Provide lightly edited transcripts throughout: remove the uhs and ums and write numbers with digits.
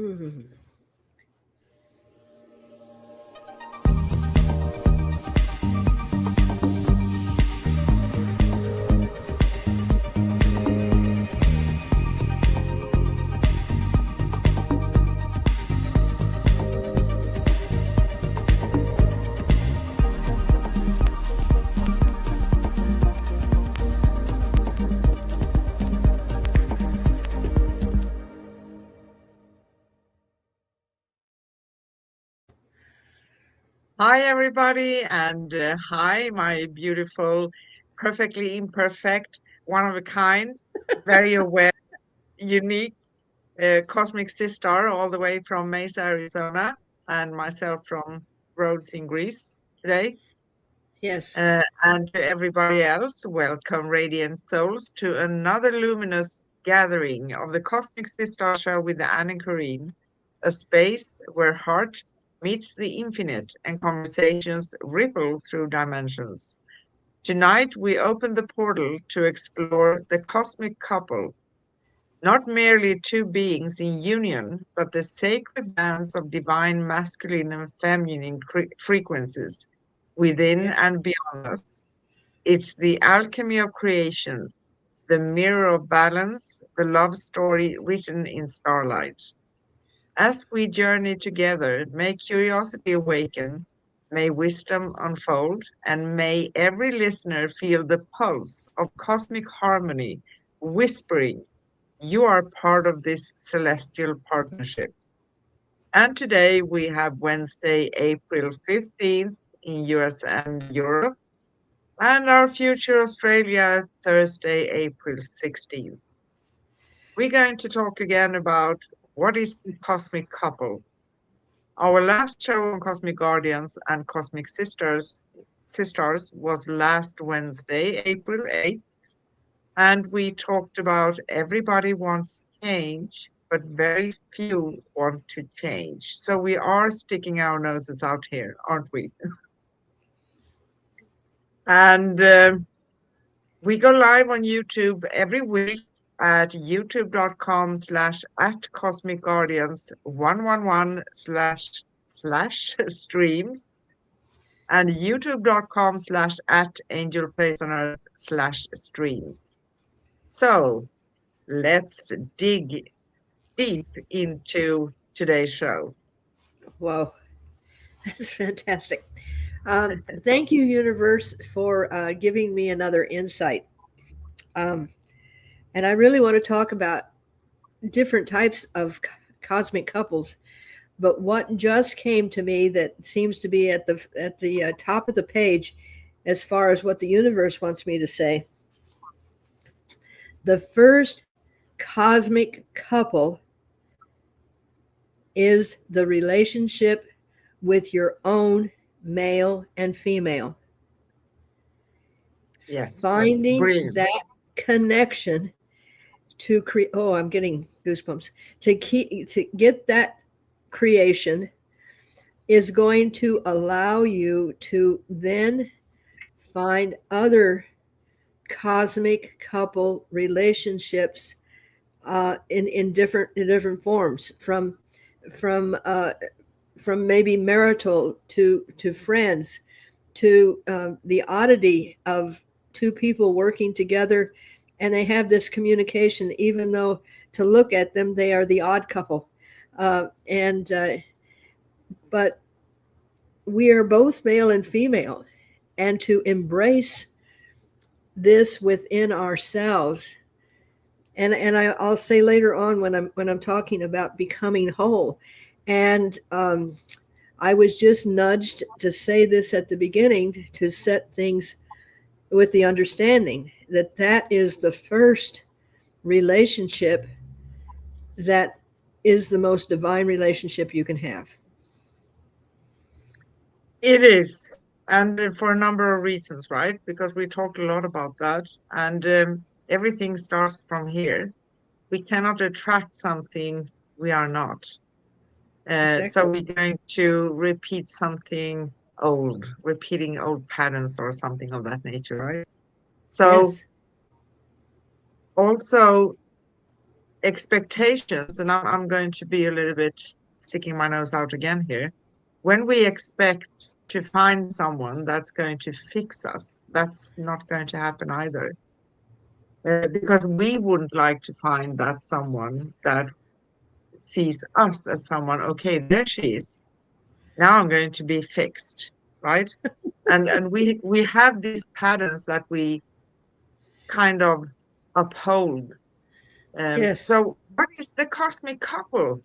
Mhm. Hi, everybody, and hi, my beautiful, perfectly imperfect, one of a kind, very aware, unique cosmic sister, all the way from Mesa, Arizona, and myself from Rhodes in Greece today. Yes. And to everybody else, welcome, radiant souls, to another luminous gathering of the Cosmic Sister Show with Anne and Corinne, a space where heart meets the infinite and conversations ripple through dimensions. Tonight, we open the portal to explore the cosmic couple, not merely two beings in union, but the sacred dance of divine masculine and feminine frequencies within Yeah. and beyond us. It's the alchemy of creation, the mirror of balance, the love story written in starlight. As we journey together, may curiosity awaken, may wisdom unfold, and may every listener feel the pulse of cosmic harmony whispering, "You are part of this celestial partnership." And today we have Wednesday, April 15th in US and Europe, and our future Australia, Thursday, April 16th. We're going to talk again about what is the cosmic couple. Our last show on Cosmic Guardians and Cosmic Sisters was last Wednesday, April 8th, and we talked about everybody wants change, but very few want to change. So we are sticking our noses out here, aren't we? And we go live on YouTube every week at youtube.com/ at Cosmic Guardians 111 slash streams and youtube.com/ at Angel Place on Earth /streams. So let's dig deep into today's show. Whoa, that's fantastic. Thank you, universe, for giving me another insight. Um, and I really want to talk about different types of cosmic couples. But what just came to me that seems to be at the top of the page, as far as what the universe wants me to say, the first cosmic couple is the relationship with your own male and female. Yes, Finding brilliant. that connection to create. Oh, I'm getting goosebumps. To get that creation is going to allow you to then find other cosmic couple relationships in different forms, from uh, from maybe marital to friends, to the oddity of two people working together, and they have this communication, even though to look at them they are the odd couple. And But we are both male and female, and to embrace this within ourselves. I'll say later on, when I'm talking about becoming whole, and I was just nudged to say this at the beginning to set things with the understanding that that is the first relationship that is the most divine relationship you can have. It is. And for a number of reasons, right? Because we talked a lot about that. And everything starts from here. We cannot attract something we are not. So Exactly. we're going to repeat something old, repeating old patterns or something of that nature, right? So Yes. also, expectations, and I'm going to be a little bit sticking my nose out again here. When we expect to find someone that's going to fix us, that's not going to happen either. Because we wouldn't like to find that someone that sees us as someone, okay, there she is. Now I'm going to be fixed, right? And we have these patterns that we kind of uphold. Yes. So what is the cosmic couple?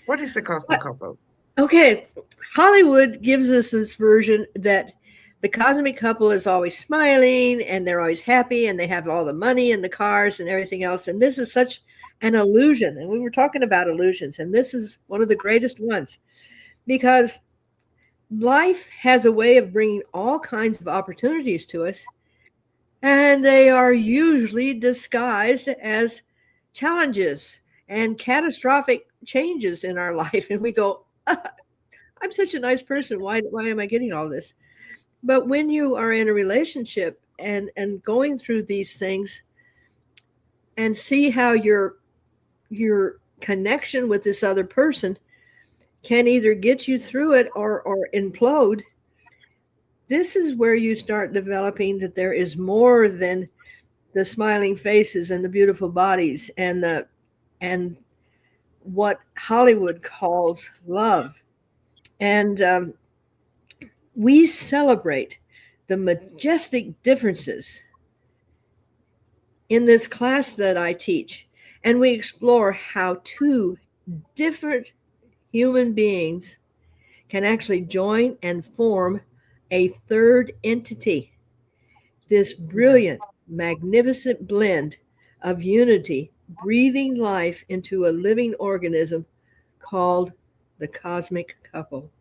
What is the cosmic couple? Okay, Hollywood gives us this version that the cosmic couple is always smiling and they're always happy and they have all the money and the cars and everything else. And this is such an illusion. And we were talking about illusions, and this is one of the greatest ones because life has a way of bringing all kinds of opportunities to us, and they are usually disguised as challenges and catastrophic changes in our life. And we go, I'm such a nice person. Why am I getting all this? But when you are in a relationship and going through these things and see how your connection with this other person can either get you through it or implode, this is where you start developing that there is more than the smiling faces and the beautiful bodies and what Hollywood calls love. And we celebrate the majestic differences in this class that I teach. And we explore how two different human beings can actually join and form a third entity. This brilliant, magnificent blend of unity, breathing life into a living organism called the cosmic couple.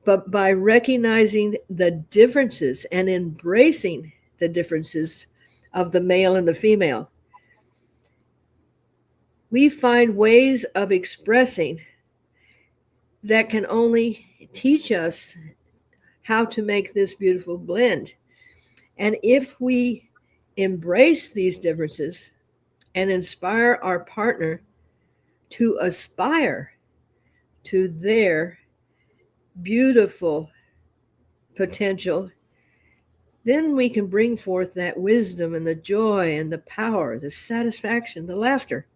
But by recognizing the differences and embracing the differences of the male and the female, we find ways of expressing that can only teach us how to make this beautiful blend. And if we embrace these differences and inspire our partner to aspire to their beautiful potential, then we can bring forth that wisdom and the joy and the power, the satisfaction, the laughter.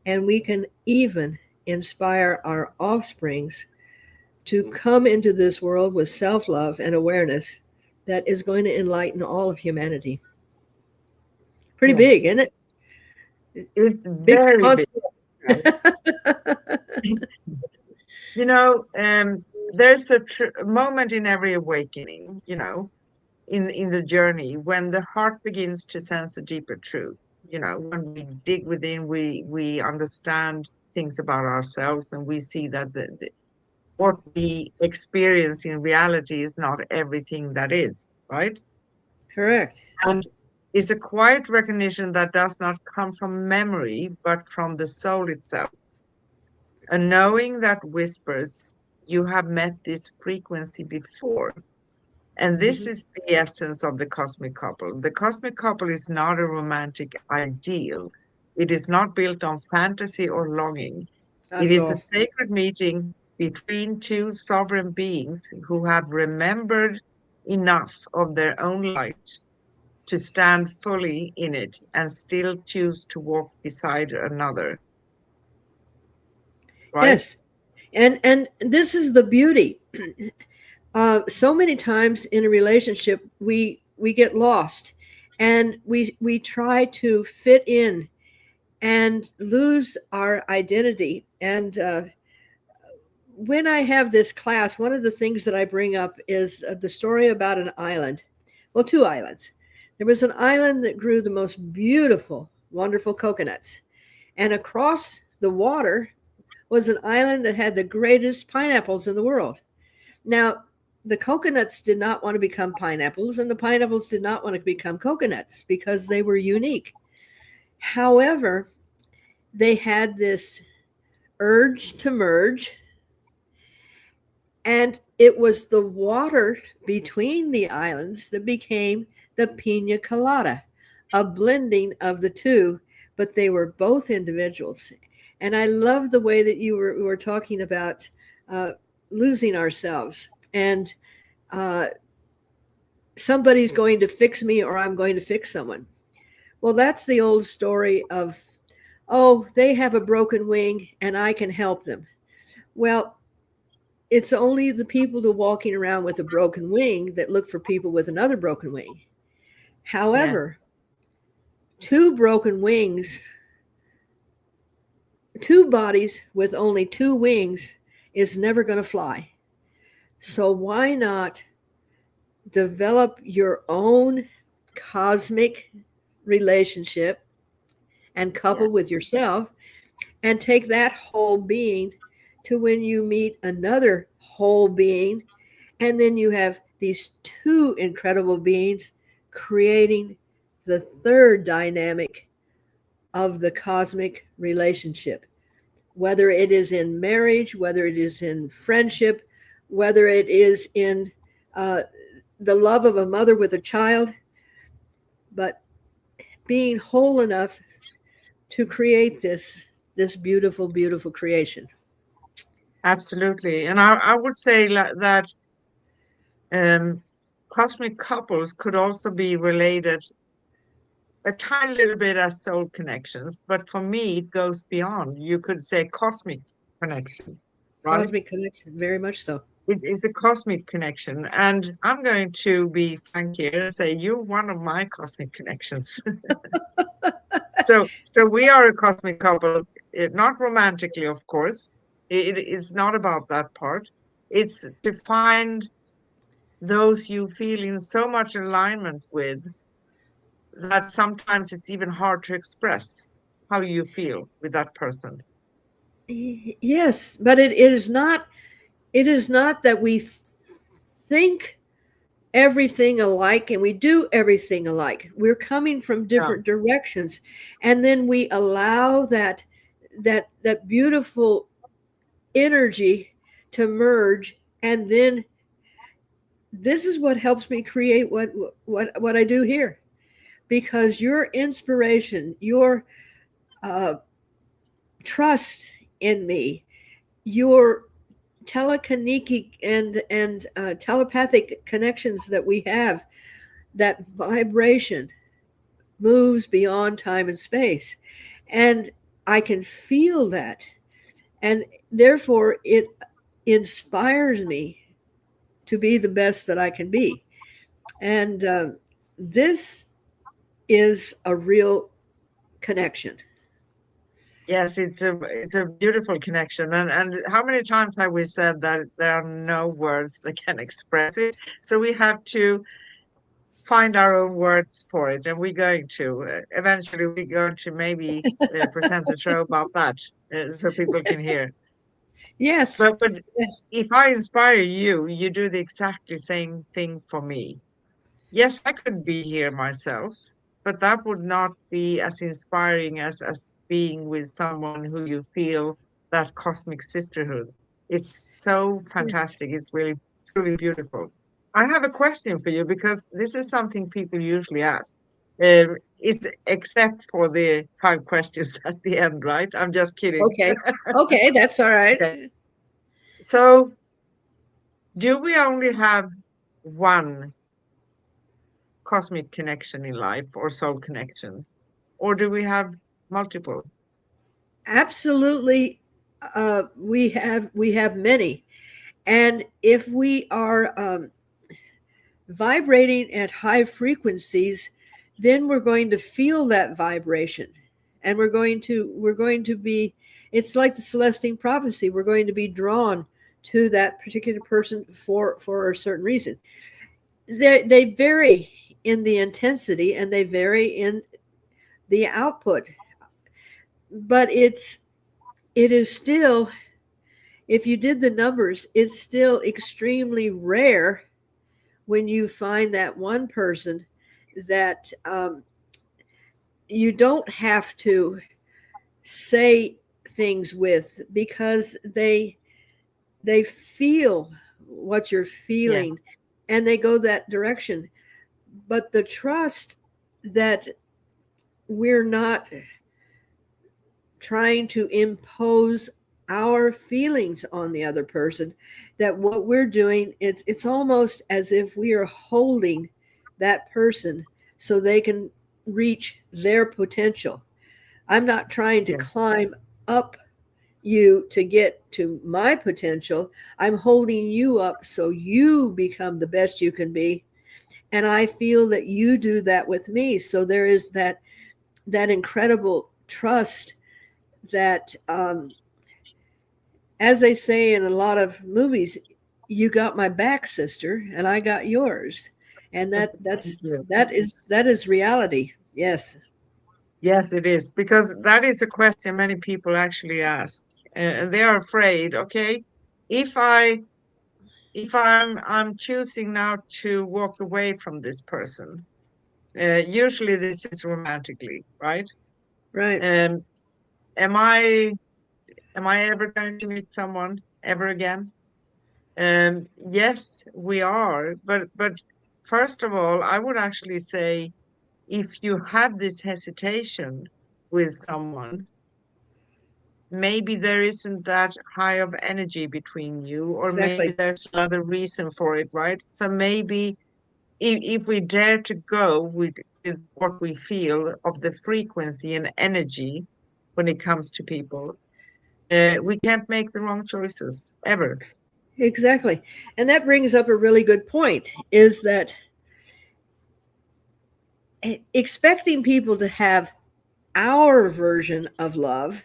And we can even inspire our offsprings to come into this world with self-love and awareness that is going to enlighten all of humanity. Pretty Yes. big, isn't it? It's Big very big. Right? You know, there's a moment in every awakening, you know, in the journey when the heart begins to sense a deeper truth. You know, when we dig within, we understand things about ourselves, and we see that what we experience in reality is not everything that is, right? Correct. And it's a quiet recognition that does not come from memory, but from the soul itself. A knowing that whispers, you have met this frequency before. And this Mhm. is the essence of the cosmic couple. The cosmic couple is not a romantic ideal. It is not built on fantasy or longing. Not It at is a all. sacred meeting between two sovereign beings who have remembered enough of their own light to stand fully in it and still choose to walk beside another, right? Yes. And this is the beauty. So many times in a relationship, we get lost, and we try to fit in and lose our identity. And when I have this class, one of the things that I bring up is the story about an island. Well, two islands. There was an island that grew the most beautiful, wonderful coconuts, and across the water was an island that had the greatest pineapples in the world. Now, the coconuts did not want to become pineapples, and the pineapples did not want to become coconuts because they were unique. However, they had this urge to merge, and it was the water between the islands that became the pina colada, a blending of the two. but they were both individuals. And I love the way that you were talking about uh, losing ourselves, and uh, somebody's going to fix me or I'm going to fix someone. Well, that's the old story of, oh, they have a broken wing and I can help them. Well, it's only the people who are walking around with a broken wing that look for people with another broken wing. Yeah, However, two broken wings, two bodies with only two wings is never going to fly. So why not develop your own cosmic relationship and yeah, couple with yourself and take that whole being to when you meet another whole being, and then you have these two incredible beings creating the third dynamic of the cosmic relationship, whether it is in marriage, whether it is in friendship, whether it is in uh, the love of a mother with a child, but being whole enough to create this beautiful, beautiful creation. absolutely. And I would say that um, cosmic couples could also be related a tiny little bit as soul connections, but for me, it goes beyond. You could say cosmic connection, right? Cosmic connection, very much so. It is a cosmic connection. And I'm going to be frank here and say you're one of my cosmic connections. So we are a cosmic couple, not romantically, of course. It's not about that part. It's to find those you feel in so much alignment with that sometimes it's even hard to express how you feel with that person. Yes, but it is not that we think everything alike and we do everything alike. We're coming from Yeah. different directions, and then we allow that beautiful energy to merge, and then this is what helps me create what I do here, because your inspiration, your uh, trust in me, your telekinetic and telepathic connections that we have, that vibration moves beyond time and space, and I can feel that, and therefore it inspires me to be the best that I can be. And this is a real connection. Yes, it's a beautiful connection. And how many times have we said that there are no words that can express it? So we have to find our own words for it, and we're going to eventually we're going to maybe present a show about that so people can hear. Yes. But Yes. if I inspire you, you do the exactly same thing for me. Yes, I could be here myself, but that would not be as inspiring as being with someone who you feel that cosmic sisterhood. It's so fantastic. It's really truly beautiful. I have a question for you because this is something people usually ask. It's except for the five questions at the end, right? I'm just kidding. Okay. Okay, that's all right. Okay. So, do we only have one cosmic connection in life or soul connection? Or do we have multiple? Absolutely. We have many, and if we are vibrating at high frequencies, then we're going to feel that vibration, and we're going to be. It's like the Celestine prophecy. We're going to be drawn to that particular person for a certain reason. They vary in the intensity and they vary in the output, but it is still, if you did the numbers, it's still extremely rare when you find that one person that you don't have to say things with, because they feel what you're Yeah, feeling and they go that direction. But the trust that we're not trying to impose our feelings on the other person, that what we're doing, it's almost as if we are holding that person so they can reach their potential. I'm not trying to Yes. climb up you to get to my potential. I'm holding you up so you become the best you can be. And I feel that you do that with me. So there is that incredible trust that, as they say in a lot of movies, you got my back, sister, and I got yours. And Thank you. that is reality. Yes, Yes, it is, because that is a question many people actually ask, and they are afraid. Okay, if I'm choosing now to walk away from this person, usually this is romantically, right? right. Um, am I ever going to meet someone ever again? Yes, we are, but first of all, I would actually say, if you have this hesitation with someone, maybe there isn't that high of energy between you, or maybe Exactly. there's another reason for it, right? So maybe if we dare to go with what we feel of the frequency and energy when it comes to people, we can't make the wrong choices ever. Exactly. And that brings up a really good point, is that expecting people to have our version of love,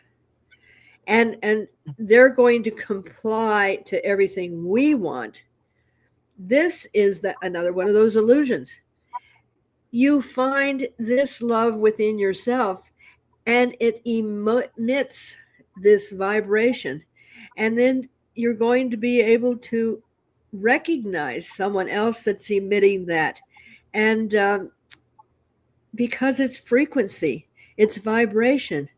and they're going to comply to everything we want. This is another one of those illusions. You find this love within yourself, and it emits this vibration, and then you're going to be able to recognize someone else that's emitting that. And because it's frequency, it's vibration.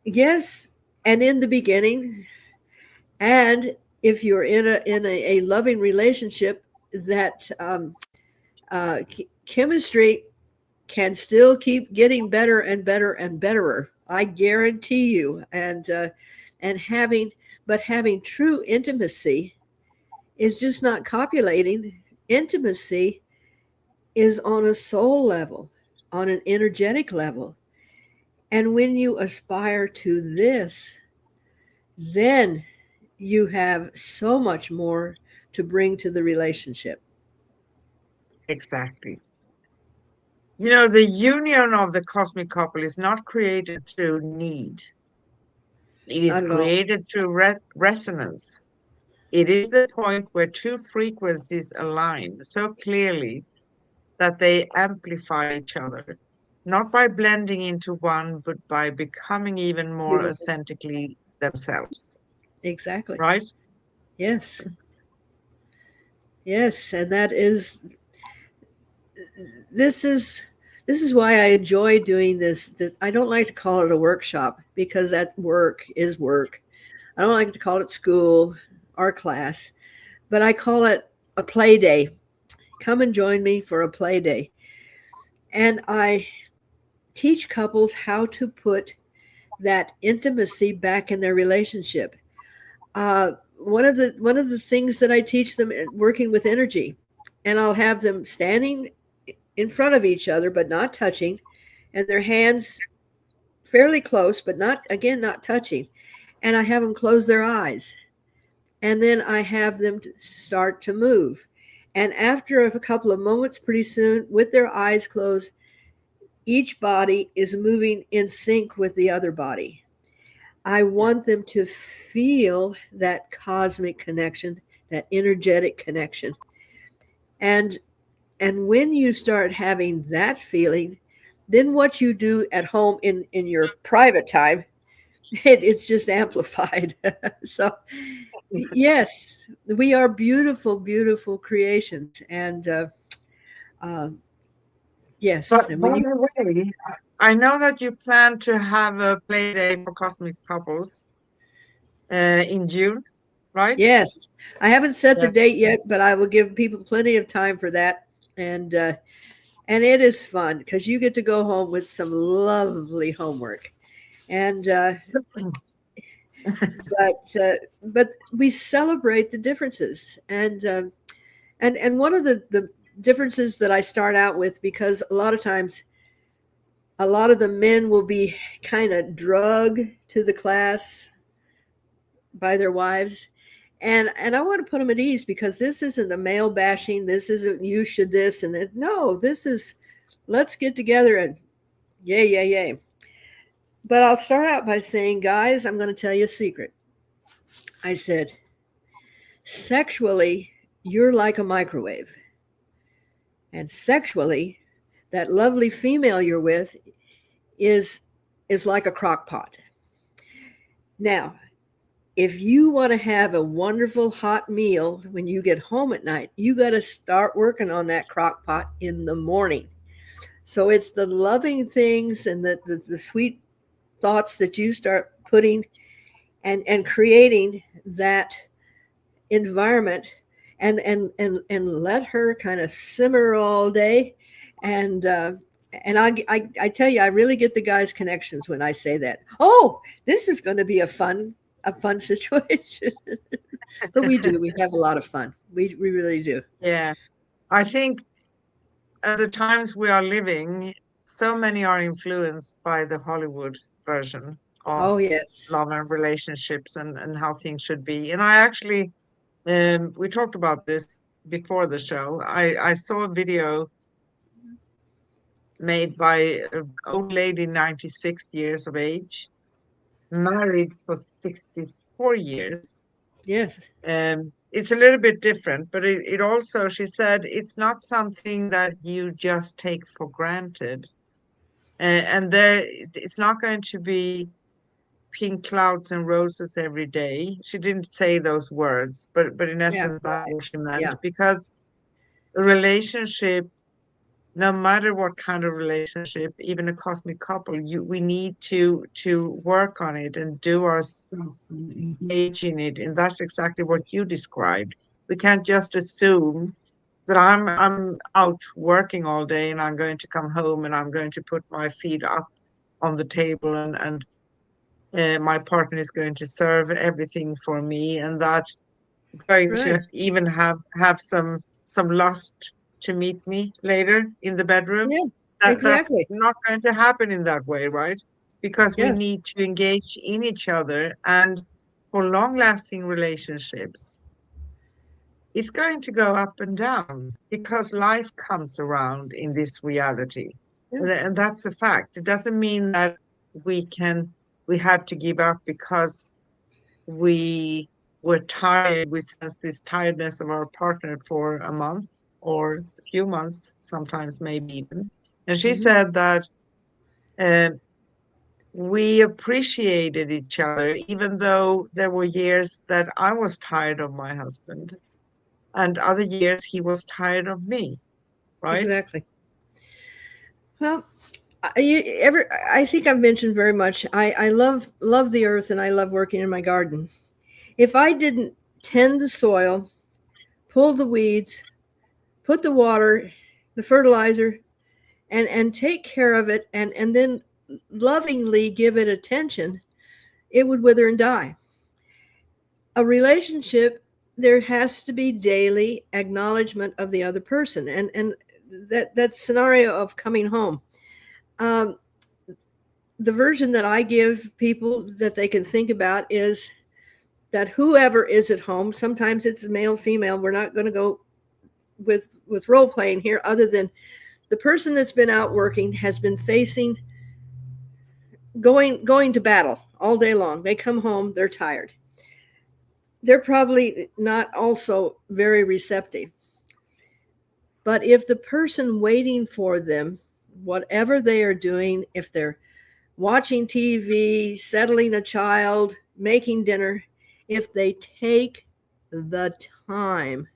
Yes, and in the beginning, and if you're in a loving relationship, that chemistry can still keep getting better and better and betterer. I guarantee you. And having true intimacy is just not copulating. Intimacy is on a soul level, on an energetic level. And when you aspire to this, then you have so much more to bring to the relationship. Exactly. You know, the union of the cosmic couple is not created through need. It is Not at all. created through resonance. It is the point where two frequencies align so clearly that they amplify each other, not by blending into one, but by becoming even more Beautiful. authentically themselves, Exactly. right? Yes. Yes. And this is this is why I enjoy doing this. I don't like to call it a workshop, because that work is work. I don't like to call it school or class, but I call it a play day. Come and join me for a play day. And I teach couples how to put that intimacy back in their relationship. One of the things that I teach them, working with energy, and I'll have them standing in front of each other but not touching, and their hands fairly close but not touching, and I have them close their eyes, and then I have them start to move. And after a couple of moments, pretty soon, with their eyes closed, each body is moving in sync with the other body. I Yeah, want them to feel that cosmic connection, that energetic connection. And when you start having that feeling, then what you do at home in your private time, it's just amplified. So yes, we are beautiful, beautiful creations. And uh, yes, but and by when you, the way, I know that you plan to have a play day for cosmic couples in June, right? yes, I haven't set the Yes. date yet, but I will give people plenty of time for that. And and it is fun because you get to go home with some lovely homework. And but we celebrate the differences, and one of the differences that I start out with, because a lot of times a lot of the men will be kind of drug to the class by their wives, and I want to put them at ease, because this isn't a male bashing, this isn't you should this and it, no, this is let's get together and yay yay yay. But I'll start out by saying, guys, I'm going to tell you a secret. I said, sexually, you're like a microwave. And sexually, that lovely female you're with is like a crock pot. Now, if you want to have a wonderful hot meal when you get home at night, you got to start working on that crock pot in the morning. So it's the loving things and the sweet thoughts that you start putting and creating that environment, and let her kind of simmer all day. And I tell you, I really get the guys' connections when I say that. Oh, this is going to be a fun situation. But we do. We have a lot of fun. We really do. Yeah. I think at the times we are living, so many are influenced by the Hollywood version of Oh yes. love and relationships and how things should be. And I actually, we talked about this before the show. I saw a video made by an old lady, 96 years of age, married for 64 years. Yes. It's a little bit different, but it also, she said, it's not something that you just take for granted. And there, it's not going to be pink clouds and roses every day. She didn't say those words, but in Yeah. essence, that's what she meant. Yeah. Because a relationship, no matter what kind of relationship, even a cosmic couple, we need to work on it and do our stuff and engage in it. And that's exactly what you described. We can't just assume that I'm out working all day and I'm going to come home and I'm going to put my feet up on the table and my partner is going to serve everything for me, and that going Right. to even have some lust to meet me later in the bedroom. Yeah. That's Exactly. not going to happen in that way, right? Because we Yes. need to engage in each other, and for long-lasting relationships, it's going to go up and down because life comes around in this reality. Yeah. And that's a fact. It doesn't mean that we have to give up because we were tired. We sense this tiredness of our partner for a month or a few months, sometimes maybe even. And she Hmm. said that uh, we appreciated each other, even though there were years that I was tired of my husband, and other years he was tired of me, right? Exactly. Well, I think I've mentioned very much. I love the earth, and I love working in my garden. If I didn't tend the soil, pull the weeds, put the water, the fertilizer, and take care of it, and then lovingly give it attention, it would wither and die. A relationship, there has to be daily acknowledgement of the other person, and that scenario of coming home. Um, the version that I give people that they can think about is that whoever is at home, sometimes it's male, female. We're not going to go with role playing here, other than the person that's been out working has been facing going to battle all day long. They come home, they're tired. They're probably not also very receptive. But if the person waiting for them, whatever they are doing, if they're watching TV, settling a child, making dinner, if they take the time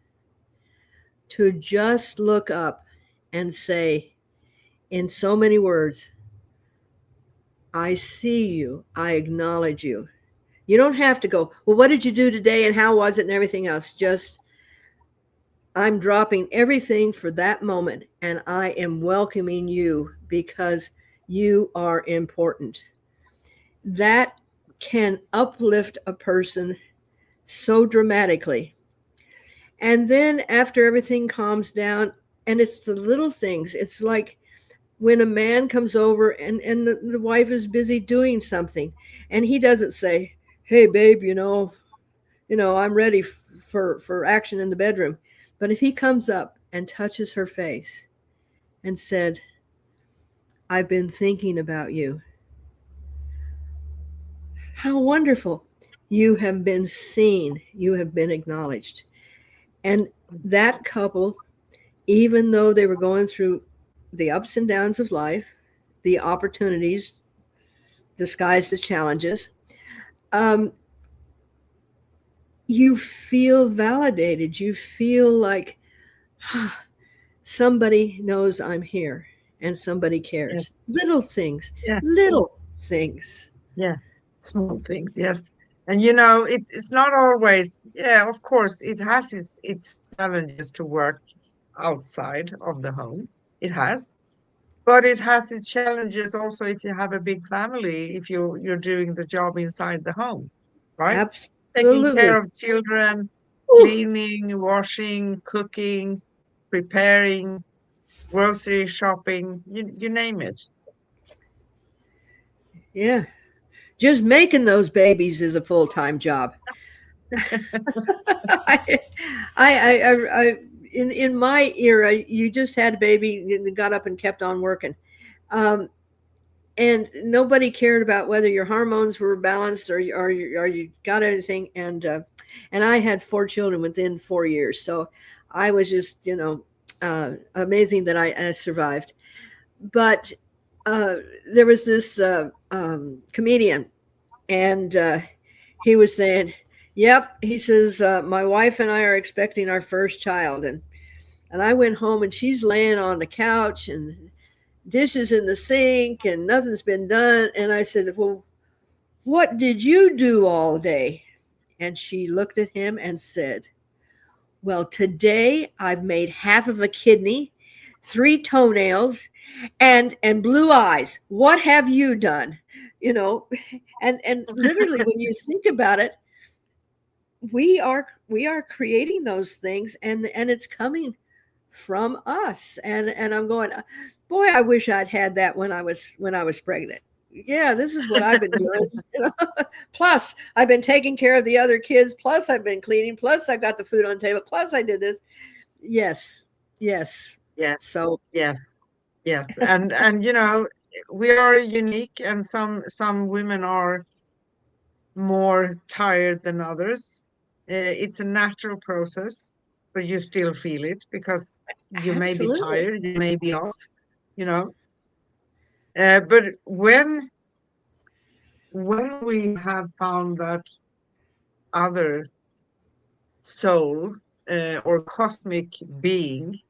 to just look up and say, in so many words, I see you, I acknowledge you. You don't have to go, well, what did you do today and how was it and everything else? Just, I'm dropping everything for that moment and I am welcoming you because you are important. that can uplift a person so dramatically. And then after everything calms down, and it's the little things, it's like when a man comes over and the wife is busy doing something, and he doesn't say, "Hey, babe, I'm ready for action in the bedroom." But if he comes up and touches her face and said, "I've been thinking about you. How wonderful. You have been seen. You have been acknowledged." And that couple, even though they were going through the ups and downs of life, the opportunities disguised as challenges, um, you feel validated. You feel like somebody knows I'm here and somebody Yes. cares. Little things, Yeah. little things. Yeah. Small things. Yes. And it's not always, yeah, of course, it has its challenges to work outside of the home. It has. But it has its challenges also if you have a big family, if you're doing the job inside the home, right? Taking care Absolutely. of children, Ooh, cleaning, washing, cooking, preparing, grocery shopping, you name it. yeah. Just making those babies is a full time job. I, I, in my era, you just had a baby and got up and kept on working. Um, and nobody cared about whether your hormones were balanced or you got anything. And I had 4 children within 4 years, so I was just amazing that I survived. But there was this comedian, and he was saying, "Yep," he says, "my wife and I are expecting our first child," and I went home and she's laying on the couch and dishes in the sink and nothing's been done. And I said, "Well, what did you do all day?" And she looked at him and said, "Well, today I've made half of a kidney, 3 toenails, and blue eyes. What have you done?" You know, and literally when you think about it, we are creating those things, and it's coming from us. And I'm going, boy, I wish I'd had that when I was pregnant. Yeah, this is what I've been doing. Plus, I've been taking care of the other kids. Plus, I've been cleaning. Plus, I've got the food on the table. Plus, I did this. Yes, yes. Yes, So yes, yes. And we are unique, and some women are more tired than others. It's a natural process, but you still feel it because you may be absolutely. tired, you may be off, you know. But when we have found that other soul or cosmic being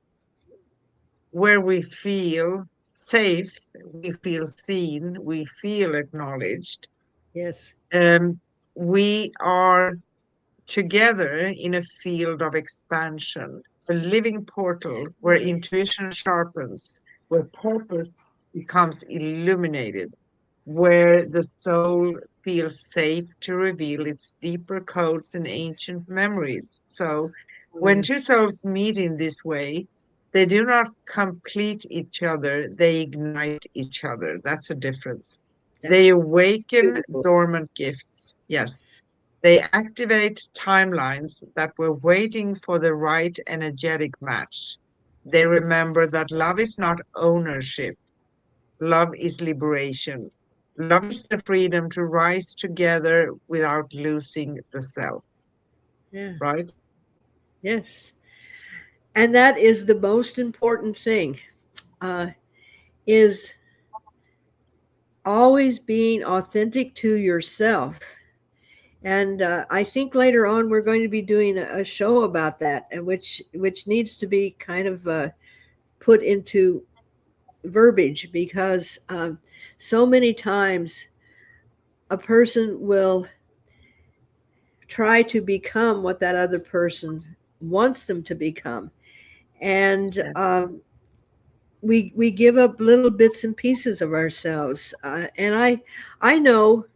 where we feel safe, we feel seen, we feel acknowledged, Yes. um, we are together in a field of expansion, a living portal where Absolutely. intuition sharpens, where purpose becomes illuminated, where the soul feels safe to reveal its deeper codes and ancient memories. So, Oh, when two yes. souls meet in this way, they do not complete each other, they ignite each other. That's a difference. They That's awaken beautiful. dormant gifts. Yes, they activate timelines that were waiting for the right energetic match. They remember that love is not ownership, love is liberation. Love is the freedom to rise together without losing the self, Yeah. right? Yes. And that is the most important thing. Uh, is always being authentic to yourself. And I think later on we're going to be doing a show about that, and which needs to be kind of put into verbiage, because so many times a person will try to become what that other person wants them to become, and Yeah. we give up little bits and pieces of ourselves. And I know.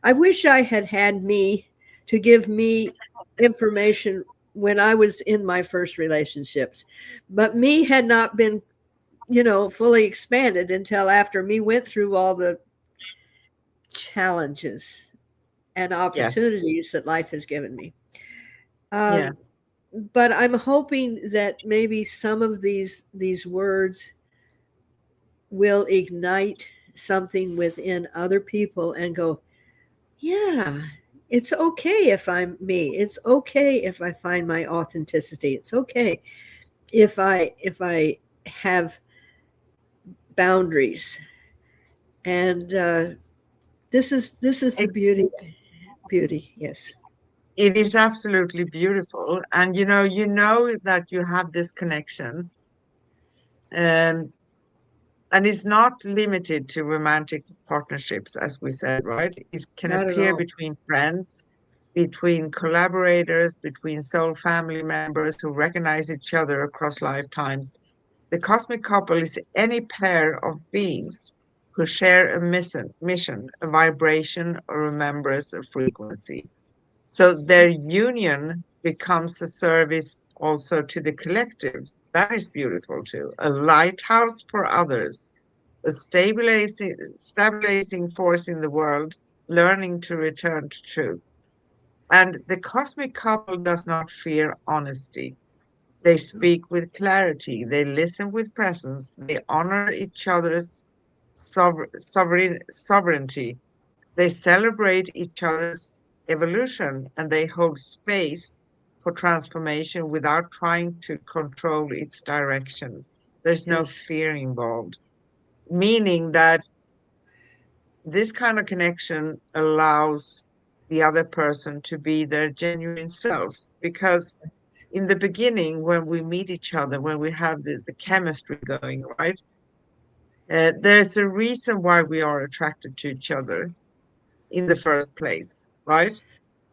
I wish I had had me to give me information when I was in my first relationships. But me had not been, fully expanded until after me went through all the challenges and Yes. opportunities that life has given me. Yeah. Um, but I'm hoping that maybe some of these words will ignite something within other people and go, yeah, it's okay if I'm me. It's okay if I find my authenticity. It's okay if I have boundaries. And this is the It, beauty. Yes, it is absolutely beautiful. And you know that you have this connection. Um, and it's not limited to romantic partnerships, as we said, right? It can not at appear all. between friends, between collaborators, between soul family members who recognize each other across lifetimes. The cosmic couple is any pair of beings who share a mission, a vibration, a remembrance, a frequency. So their union becomes a service also to the collective. That is beautiful too. A lighthouse for others, a stabilizing force in the world, learning to return to truth. And the cosmic couple does not fear honesty. They speak with clarity, they listen with presence, they honor each other's sovereignty, they celebrate each other's evolution, and they hold space for transformation without trying to control its direction. There's no Yes, fear involved, meaning that this kind of connection allows the other person to be their genuine self. Because in the beginning, when we meet each other, when we have the chemistry going, right, there's a reason why we are attracted to each other in the first place, right?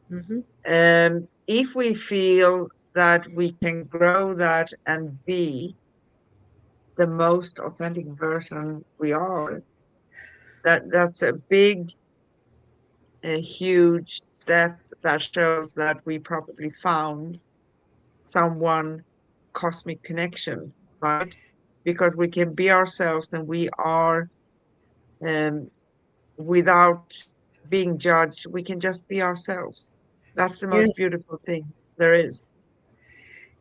hmm, And if we feel that we can grow that and be the most authentic version we are, that's a big, a huge step that shows that we probably found someone cosmic connection, right? Because we can be ourselves and we are um, without being judged, we can just be ourselves. That's the yes, most beautiful thing there is.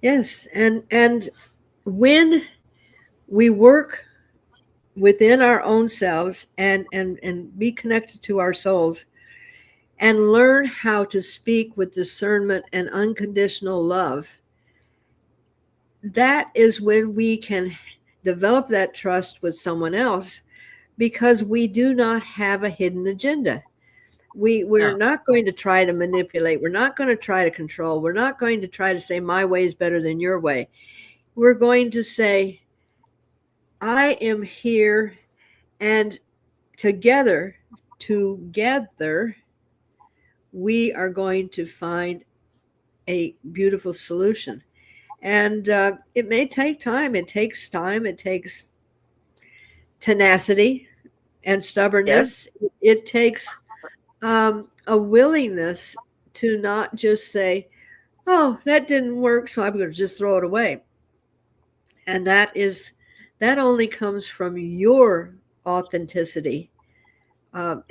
yes. And when we work within our own selves and be connected to our souls and learn how to speak with discernment and unconditional love, that is when we can develop that trust with someone else because we do not have a hidden agenda. We're No, not going to try to manipulate. We're not going to try to control. We're not going to try to say my way is better than your way. We're going to say, I am here, and together, together, we are going to find a beautiful solution. And it may take time. It takes time. It takes tenacity and yes, stubbornness. It takes a willingness to not just say, oh, that didn't work, so I'm going to just throw it away. And that only comes from your authenticity,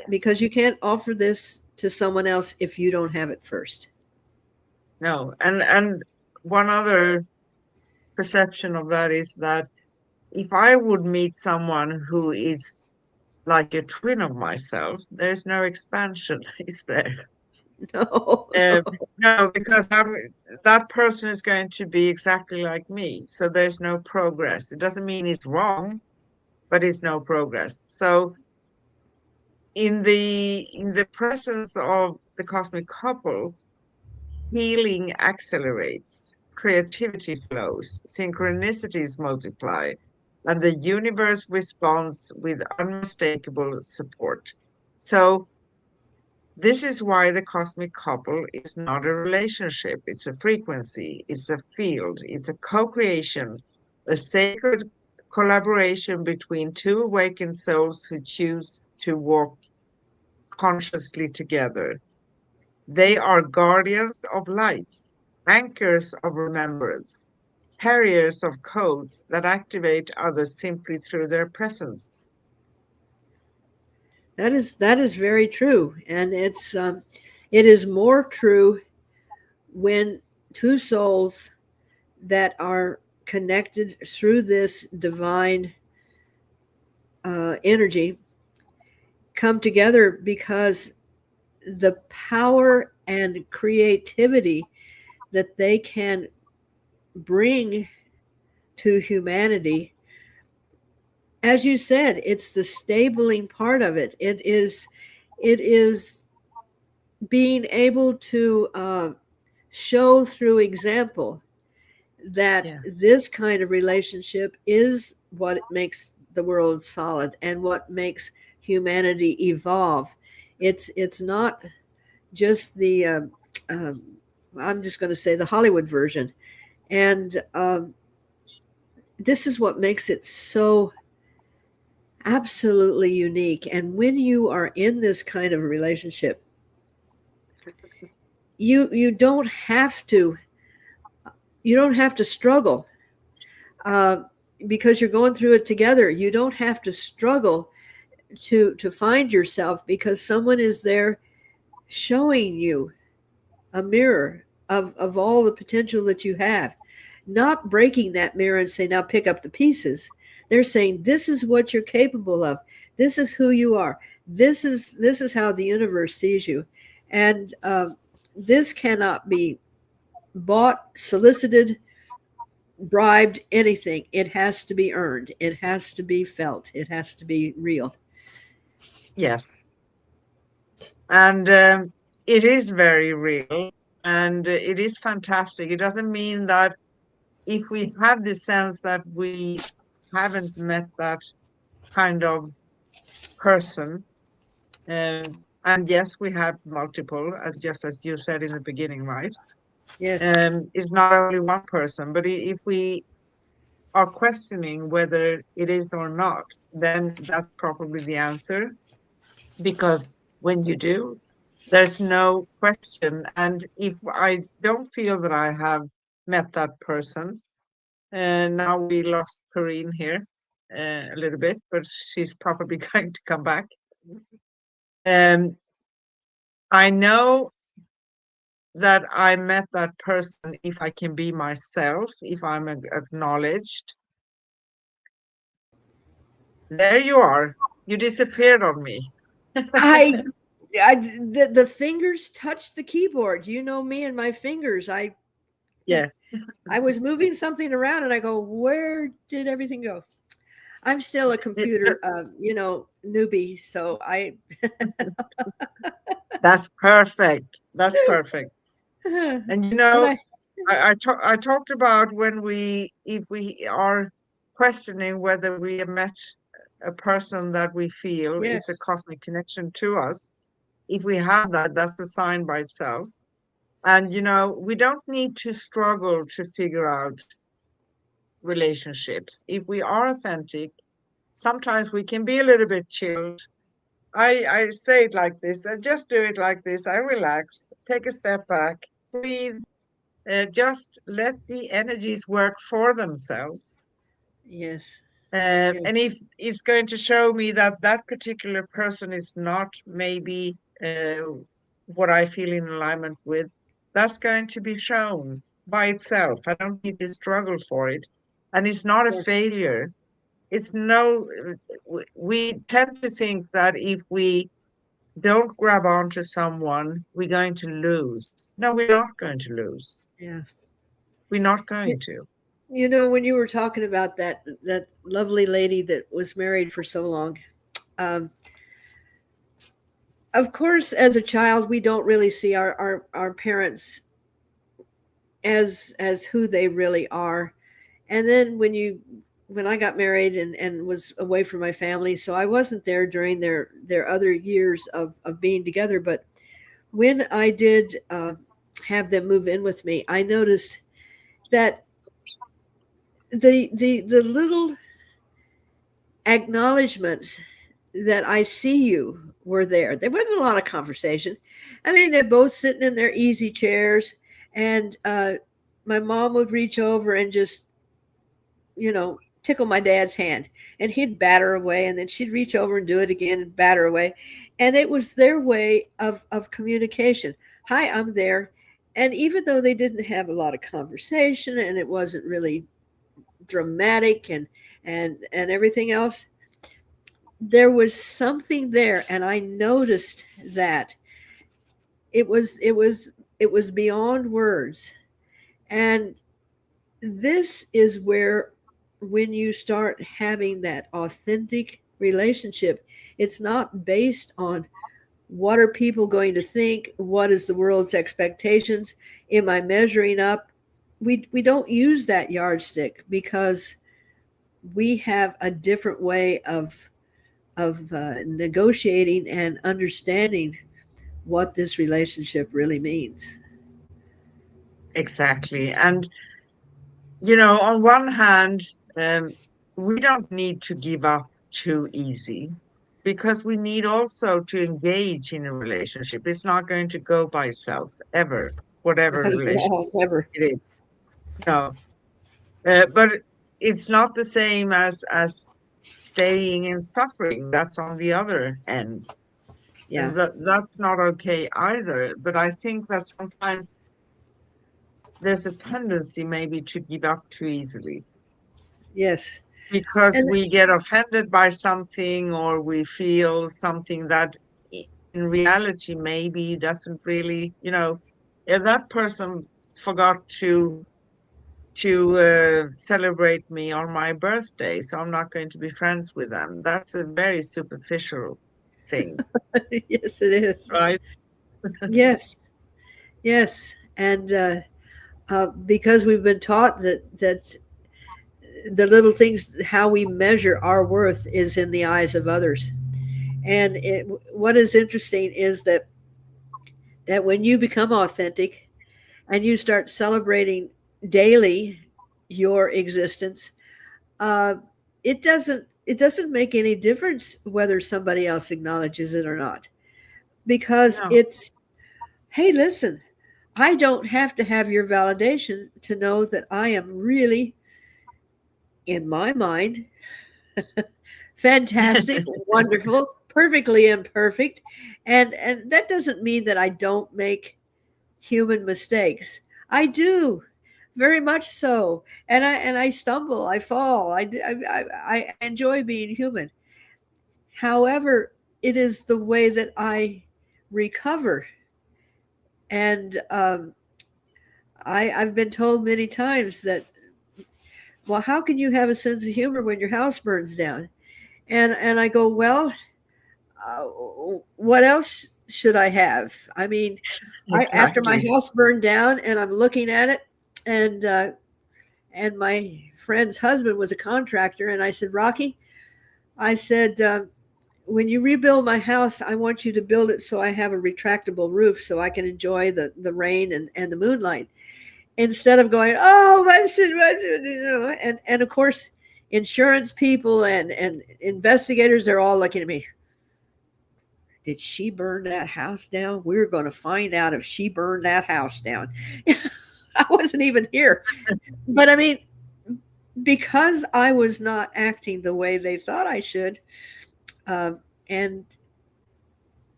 because you can't offer this to someone else if you don't have it first. no. And one other perception of that is that if I would meet someone who is like a twin of myself, there's no expansion, is there? No, Um, no. no, because that person is going to be exactly like me. So there's no progress. It doesn't mean it's wrong, but it's no progress. So in the presence of the cosmic couple, healing accelerates, creativity flows, synchronicities multiply, and the universe responds with unmistakable support. So this is why the cosmic couple is not a relationship, it's a frequency, it's a field, it's a co creation, a sacred collaboration between two awakened souls who choose to walk consciously together. They are guardians of light, anchors of remembrance, carriers of codes that activate others simply through their presence. That is very true, and it is more true when two souls that are connected through this divine energy come together, because the power and creativity that they can bring to humanity, as you said, it's the stabling part of it. It is being able to show through example that Yeah. this kind of relationship is what makes the world solid and what makes humanity evolve. It's not just the um, I'm just going to say the Hollywood version, and this is what makes it so absolutely unique. And when you are in this kind of a relationship, you don't have to struggle, uh, because you're going through it together. You don't have to struggle to find yourself, because someone is there showing you a mirror of all the potential that you have, not breaking that mirror and say, now pick up the pieces. They're saying, this is what you're capable of. This is who you are. This is how the universe sees you. And this cannot be bought, solicited, bribed, anything. It has to be earned. It has to be felt. It has to be real. Yes. And it is very real and it is fantastic. It doesn't mean that if we have the sense that we haven't met that kind of person, and yes, we have multiple, as just as you said in the beginning, right? Yes, It's not only one person, but if we are questioning whether it is or not, then that's probably the answer. Because when you do, there's no question. And if I don't feel that I have met that person, and now we lost Corrine here a little bit, but she's probably going to come back. Um, I know that I met that person if I can be myself, if I'm acknowledged. There you are. You disappeared on me. I, the fingers touched the keyboard. You know me and my fingers. Yeah, I was moving something around, and I go, where did everything go? I'm still a it's computer, newbie, so I. that's perfect. That's perfect. And And I, I talked about when we, if we are questioning whether we have met a person that we feel is a yes, cosmic connection to us. If we have that, that's a sign by itself. And we don't need to struggle to figure out relationships. If we are authentic, sometimes we can be a little bit chilled. I say it like this. I just do it like this. I relax, take a step back, breathe, just let the energies work for themselves. yes, And yes, if it's going to show me that that particular person is not maybe what I feel in alignment with, that's going to be shown by itself. I don't need to struggle for it. And it's not a yes, failure. It's no, we tend to think that if we don't grab onto someone, we're going to lose. No, we're not going to lose. yeah. We're not You, going to. you know, when you were talking about that lovely lady that was married for so long, um, of course, as a child, we don't really see our parents as who they really are. And then when I got married and was away from my family, so I wasn't there during their other years of being together. But when I did have them move in with me, I noticed that the little acknowledgments that I see you were there. There wasn't a lot of conversation. I mean, they're both sitting in their easy chairs, and my mom would reach over and just, tickle my dad's hand, and he'd batter away, and then she'd reach over and do it again and batter away. And it was their way of communication. Hi, I'm there. And even though they didn't have a lot of conversation and it wasn't really dramatic and everything else, there was something there, and I noticed that it was beyond words. And this is where, when you start having that authentic relationship, it's not based on what are people going to think, what is the world's expectations, am I measuring up. We don't use that yardstick, because we have a different way of negotiating and understanding what this relationship really means. Exactly. And, on one hand, um, we don't need to give up too easy because we need also to engage in a relationship. It's not going to go by itself ever, whatever relationship Yeah, never. it is. No. But it's not the same as staying in suffering. That's on the other end. Yeah. And that's not okay either. But I think that sometimes there's a tendency maybe to give up too easily Yes. because And we get offended by something or we feel something that in reality maybe doesn't really, if that person forgot to celebrate me on my birthday, so I'm not going to be friends with them. That's a very superficial thing, yes, it is. right? Yes. Yes. And because we've been taught that the little things, how we measure our worth, is in the eyes of others. And what is interesting is that when you become authentic and you start celebrating daily your existence, uh, it doesn't make any difference whether somebody else acknowledges it or not, because No, it's, hey, listen, I don't have to have your validation to know that I am really, in my mind, fantastic, wonderful, perfectly imperfect. And that doesn't mean that I don't make human mistakes. I do, very much so. And I stumble, I fall. I enjoy being human. However, it is the way that I recover. And I've been told many times that, well, how can you have a sense of humor when your house burns down? And I go, well, uh, what else should I have? I mean, after my exactly. house burned down, and I'm looking at it, and my friend's husband was a contractor, and I said, Rocky, I said, when you rebuild my house, I want you to build it so I have a retractable roof so I can enjoy the rain and the moonlight, instead of going, oh, and of course, insurance people and investigators, they're all looking at me. Did she burn that house down? We're going to find out if she burned that house down. I wasn't even here. But I mean, because I was not acting the way they thought I should, and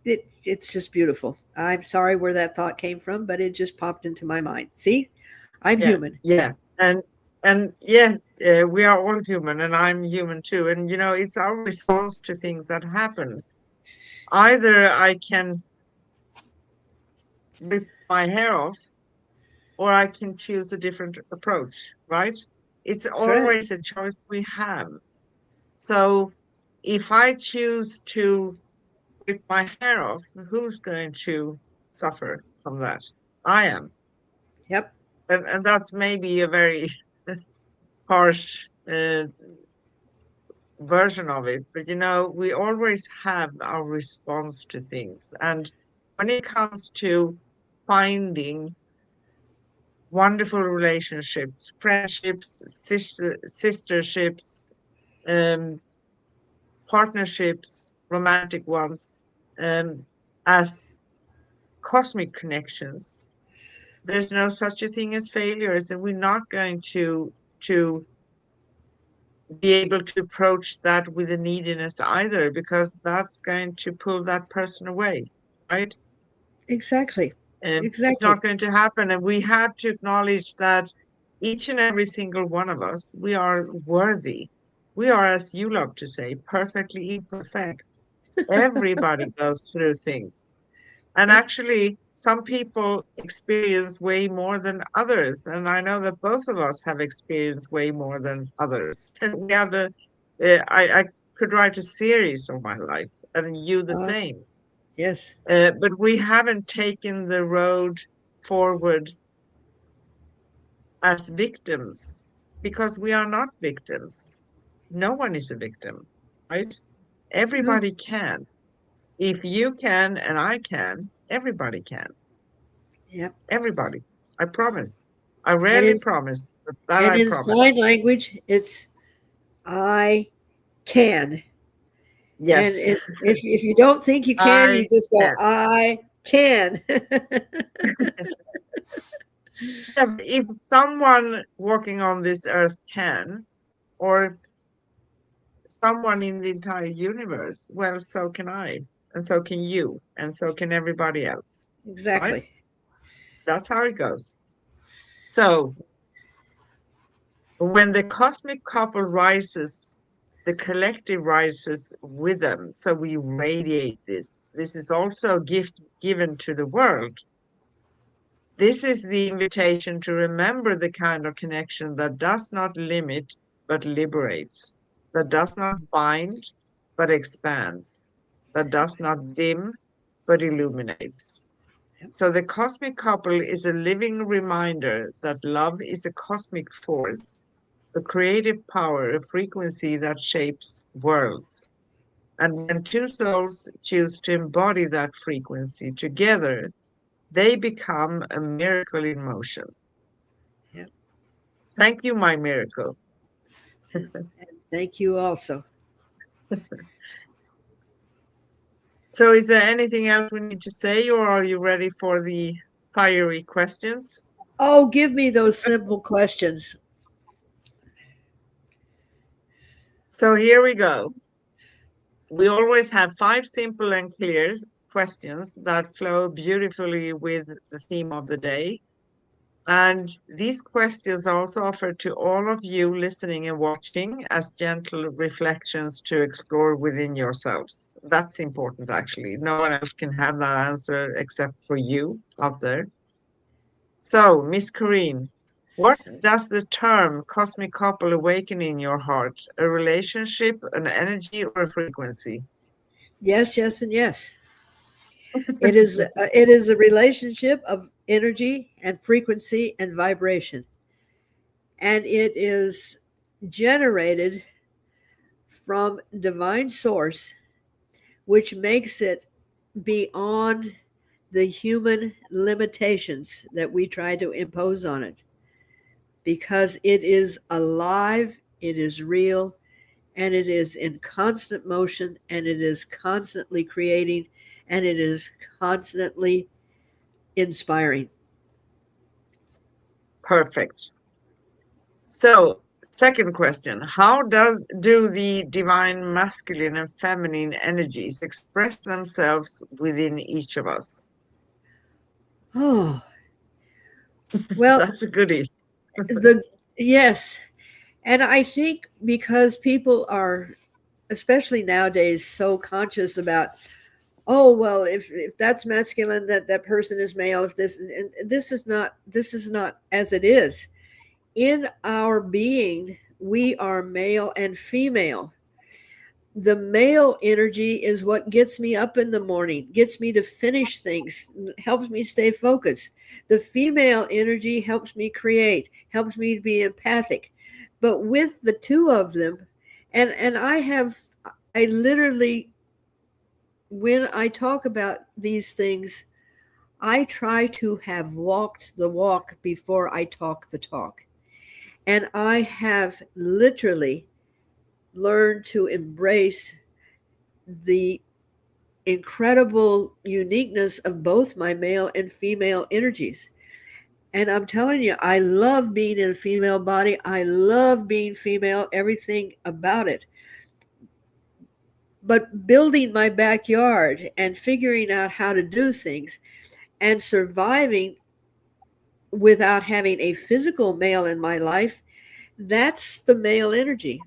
it's just beautiful. I'm sorry where that thought came from, but it just popped into my mind. See, I'm Yeah, human. yeah. And yeah, we are all human and I'm human too. And it's our response to things that happen. Either I can rip my hair off or I can choose a different approach, right? It's That's right. always a choice we have. So if I choose to rip my hair off, who's going to suffer from that? I am. Yep. And that's maybe a very harsh version of it, but we always have our response to things. And when it comes to finding wonderful relationships, friendships, sisterships, um, partnerships, romantic ones, as cosmic connections. There's no such a thing as failures, and we're not going to be able to approach that with a neediness either, because that's going to pull that person away, right? Exactly. And it's Exactly. not going to happen. And we have to acknowledge that each and every single one of us, we are worthy. We are, as you love to say, perfectly imperfect. Everybody goes through things. And Yep. actually, some people experience way more than others. And I know that both of us have experienced way more than others. We have I could write a series of my life, and you the Uh, same. yes. But we haven't taken the road forward as victims because we are not victims. No one is a victim, right? No. Everybody can. If you can and I can, everybody can. Yep. Everybody. I promise. I And rarely in promise, but that and I in sign promise. language, it's I can. And Yes, if you don't think you can, you I just go can. I can. Yeah, if someone walking on this earth can, or someone in the entire universe, well, so can I, and so can you, and so can everybody else, right? Exactly. That's how it goes. So when the cosmic couple rises, the collective rises with them. So we radiate this. This is also a gift given to the world. This is the invitation to remember the kind of connection that does not limit but liberates, that does not bind but expands, that does not dim but illuminates. Yep. So the cosmic couple is a living reminder that love is a cosmic force, a creative power, a frequency that shapes worlds. And when two souls choose to embody that frequency together, they become a miracle in motion. Yep. Thank you, my miracle. And thank you also. So, is there anything else we need to say, or are you ready for the fiery questions? Oh, give me those simple questions. So, here we go. We always have five simple and clear questions that flow beautifully with the theme of the day. And these questions are also offered to all of you listening and watching as gentle reflections to explore within yourselves. That's important, actually. No one else can have that answer except for you out there. So, Miss Corrine, what does the term cosmic couple awaken in your heart? A relationship, an energy, or a frequency? Yes, yes, and yes. It is a relationship of energy and frequency and vibration, and it is generated from divine source, which makes it beyond the human limitations that we try to impose on it, because it is alive, it is real, and it is in constant motion, and it is constantly creating, and it is constantly inspiring. Perfect. So, second question, how do the divine masculine and feminine energies express themselves within each of us? Oh, well, That's a goodie. the yes. And I think because people are, especially nowadays, so conscious about, oh well, if that's masculine, that person is male. If this and this is not as it is. In our being, we are male and female. The male energy is what gets me up in the morning, gets me to finish things, helps me stay focused. The female energy helps me create, helps me to be empathic. But with the two of them, and I literally, when I talk about these things, I try to have walked the walk before I talk the talk. And I have literally learned to embrace the incredible uniqueness of both my male and female energies. And I'm telling you, I love being in a female body. I love being female, everything about it. But building my backyard and figuring out how to do things and surviving without having a physical male in my life, that's the male energy.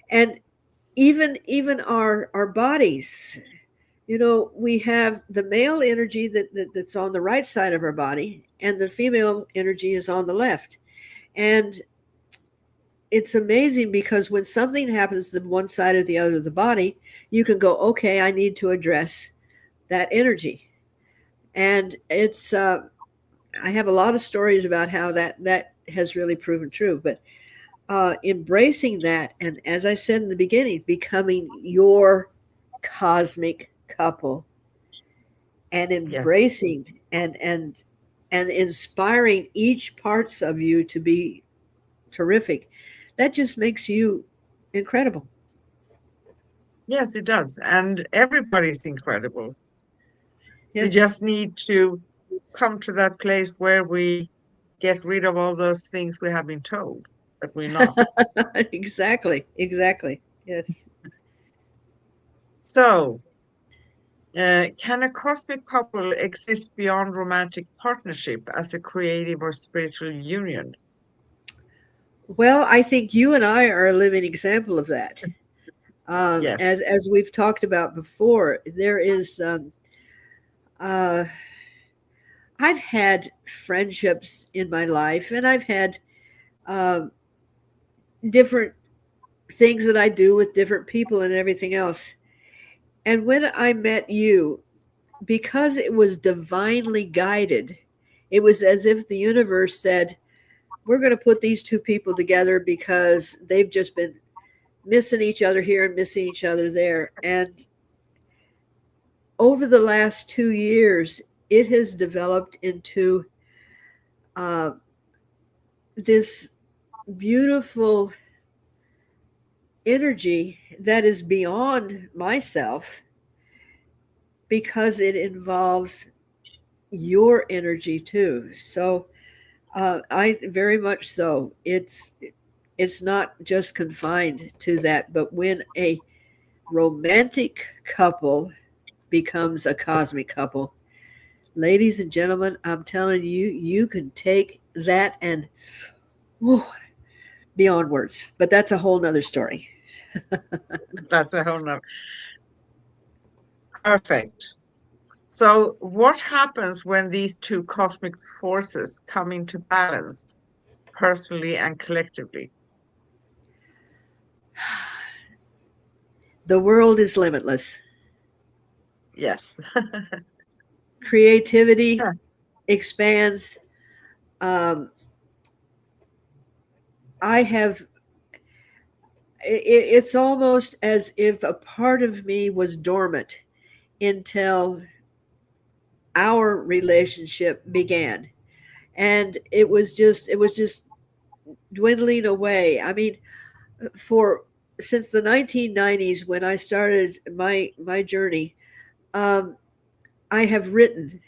And even our bodies, we have the male energy that's on the right side of our body, and the female energy is on the left. And it's amazing because when something happens to one side or the other of the body, you can go, okay, I need to address that energy. And it's I have a lot of stories about how that has really proven true. But embracing that, and as I said in the beginning, becoming your cosmic couple, and Yes. embracing and inspiring each parts of you to be terrific, that just makes you incredible. Yes, it does. And everybody's incredible. We Yes. just need to come to that place where we get rid of all those things we have been told that we're not. Exactly, yes. So, can a cosmic couple exist beyond romantic partnership as a creative or spiritual union? Well, I think you and I are a living example of that. Yes. As we've talked about before, there is uh, I've had friendships in my life, and I've had um, different things that I do with different people and everything else. And when I met you, because it was divinely guided, it was as if the universe said, we're going to put these two people together because they've just been missing each other here and missing each other there. And over the last 2 years, it has developed into uh, this beautiful energy that is beyond myself because it involves your energy too. So I very much so. It's not just confined to that, but when a romantic couple becomes a cosmic couple, ladies and gentlemen, I'm telling you, you can take that and whew, beyond words. But that's a whole nother story. That's a whole nother. Perfect. So, what happens when these two cosmic forces come into balance, personally and collectively? The world is limitless. Yes. Creativity expands. Um, I have, it's almost as if a part of me was dormant until our relationship began. And it was just dwindling away. I mean, for since the 1990s when I started my journey, um, I have written.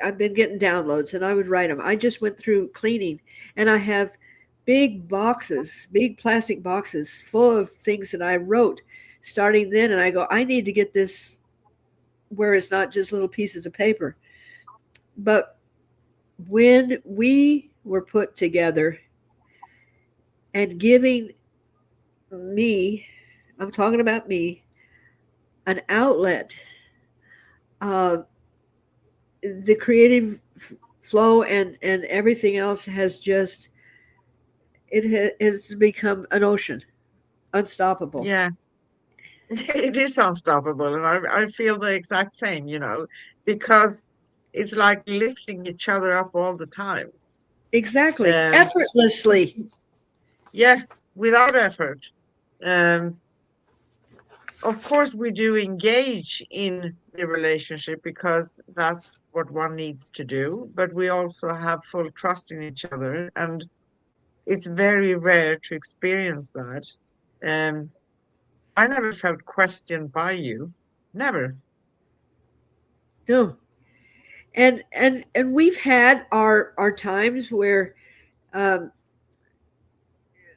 I've been getting downloads, and I would write them. I just went through cleaning, and I have big boxes, big plastic boxes full of things that I wrote starting then. And I go, I need to get this where it's not just little pieces of paper. But when we were put together and giving me, I'm talking about me, an outlet, uh, the creative flow and everything else has just it's become an ocean, unstoppable. Yeah, it is unstoppable. And I feel the exact same, because it's like lifting each other up all the time. Exactly, Um, effortlessly. yeah, without effort. Um, of course, we do engage in the relationship because that's what one needs to do, but we also have full trust in each other. And it's very rare to experience that. Um, I never felt questioned by you. Never. No. And we've had our times where um,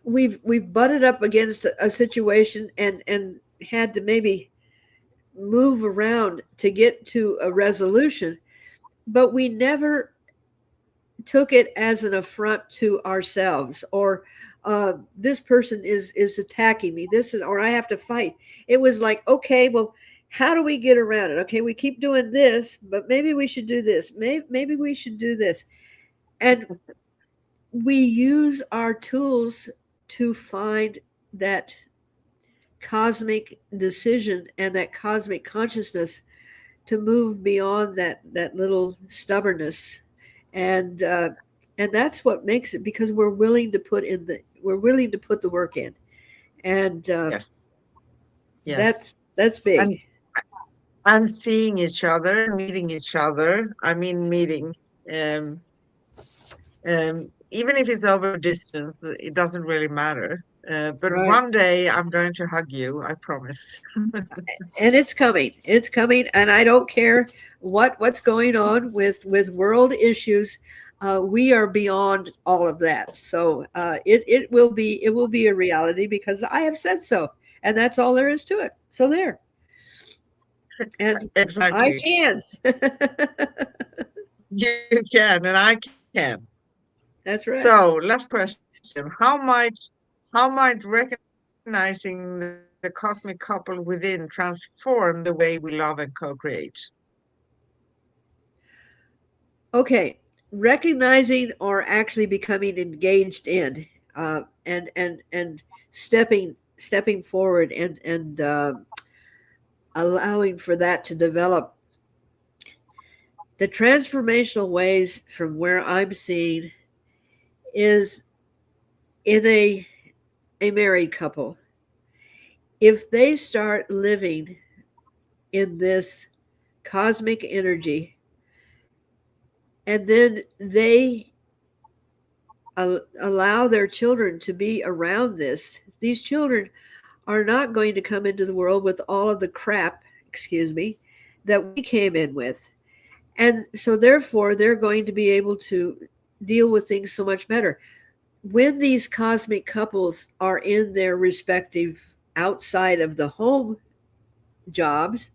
we've butted up against a situation and had to maybe move around to get to a resolution, but we never took it as an affront to ourselves, or this person is attacking me, this is, or I have to fight. It was like, okay, well, how do we get around it? Okay, we keep doing this, but maybe we should do this, maybe we should do this. And we use our tools to find that cosmic decision and that cosmic consciousness to move beyond that little stubbornness. And uh, and that's what makes it, because we're willing to put the work in. And Yes. Yes. that's And big. and seeing each other, meeting each other. I mean, meeting. Um, Even if it's over distance, it doesn't really matter. But Right. one day I'm going to hug you, I promise. And it's coming, and I don't care what's going on with world issues. We are beyond all of that, so it will be a reality, because I have said so, and that's all there is to it. So there. And I Exactly. can. You can, and I can. That's right. So, last question. How might recognizing the cosmic couple within transform the way we love and co-create? Okay, recognizing or actually becoming engaged in, and stepping forward, and allowing for that to develop. The transformational ways from where I'm seeing is in a married couple. If they start living in this cosmic energy, and then they allow their children to be around this, these children are not going to come into the world with all of the crap, excuse me, that we came in with. And so therefore they're going to be able to deal with things so much better. When these cosmic couples are in their respective outside of the home jobs,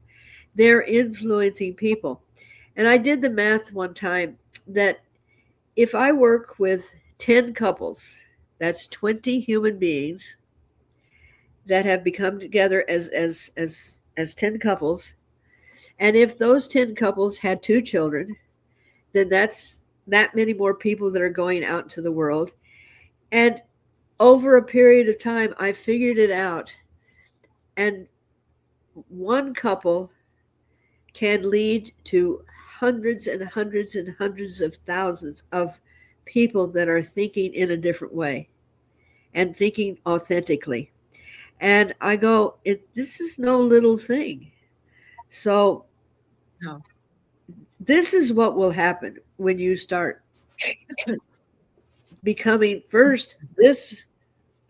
they're influencing people. And I did the math one time that if I work with 10 couples, that's 20 human beings that have become together as 10 couples. And if those 10 couples had 2 children, then that's that many more people that are going out into the world. And over a period of time, I figured it out. And one couple can lead to hundreds and hundreds and hundreds of thousands of people that are thinking in a different way and thinking authentically. And I go, this is no little thing. So No. this is what will happen when you start becoming first this